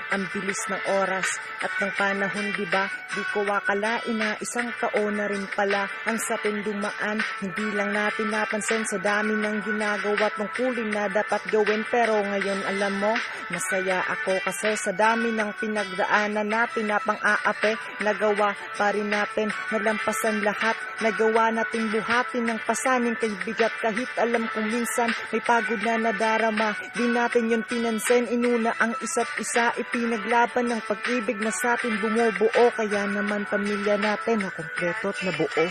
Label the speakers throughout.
Speaker 1: Ang bilis ng oras at ng panahon, diba? Di ko akalain na isang taon na rin pala ang sapin dumaan. Hindi lang natin napansin sa dami ng ginagawa tungkulin na dapat gawin. Pero ngayon alam mo, masaya ako kasi sa dami ng pinagdaanan natin na pang-aape. Nagawa pa rin natin, nalampasan lahat. Nagawa natin buhatin ng pasanin kay bigat. Kahit alam kong minsan may pagod na nadarama, di natin yun pinansin. Inuna ang isa't isa, pinaglaban ng pag-ibig na sa atin bumubuo. Kaya naman pamilya natin na kompleto at nabuo.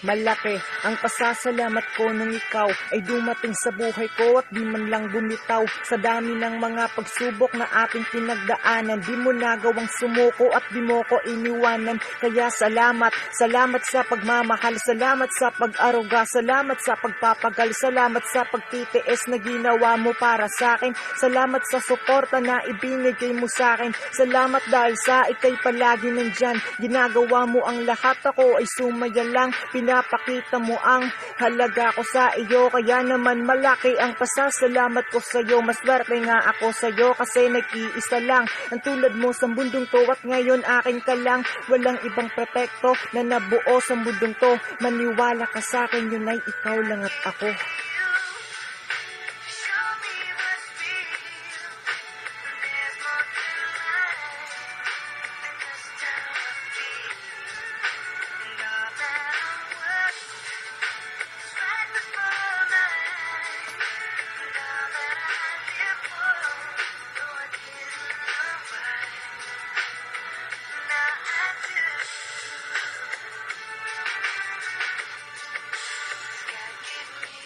Speaker 1: Malaki ang pasasalamat ko nung ikaw ay dumating sa buhay ko at di man lang bumitaw. Sa dami ng mga pagsubok na ating pinagdaanan, di mo nagawang sumuko at di mo ko iniwanan. Kaya salamat, salamat sa pagmamahal, salamat sa pag-aruga, salamat sa pagpapagal, salamat sa pagtitiis na ginawa mo para sa akin. Salamat sa suporta na ibinigay mo sa akin. Salamat dahil sa ikay palagi nandyan. Ginagawa mo ang lahat, ako ay sumaya lang. Pinapakita mo ang halaga ko sa iyo. Kaya naman malaki ang pasasalamat ko sa iyo. Maswerte nga ako sa iyo kasi nag-iisa lang ang tulad mo sa mundong to. At ngayon akin ka lang, walang ibang prepekto na nabuo sa mundong to. Maniwala ka sa akin, yun ay ikaw lang at ako.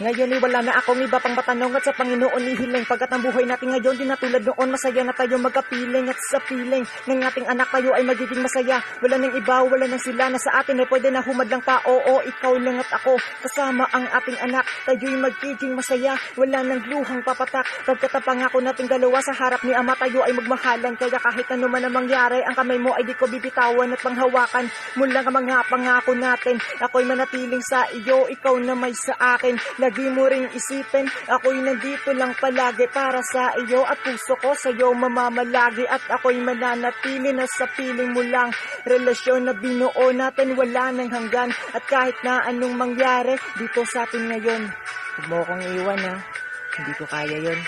Speaker 1: Ngayon wala na akong iba pang matanong at sa Panginoon ihiling. Pagkat ang buhay natin ngayon di na tulad noon, masaya na tayo magkapiling. At sa piling ng ating anak tayo ay magiging masaya. Wala nang iba, wala nang sila na sa atin ay pwede na humadlang pa. Oo, ikaw lang at ako kasama ang ating anak, tayo'y magiging masaya. Wala nang luhang papatak. Pagkat ang pangako nating dalawa sa harap ni Ama, tayo ay magmahalan. Kaya kahit ano man ang mangyari, ang kamay mo ay di ko bibitawan at panghawakan. Mula ang mga pangako natin, ako'y manatiling sa iyo, ikaw na may sa akin. Lagi mo ring isipin, ako'y nandito lang palagi para sa iyo. At puso ko sa iyo mamamalagi. At ako'y mananatili na sa piling mo lang. Relasyon na binuo natin wala nang hanggan. At kahit na anong mangyari dito sa atin ngayon, huwag mo akong iwan ha. Hindi ko kaya yon.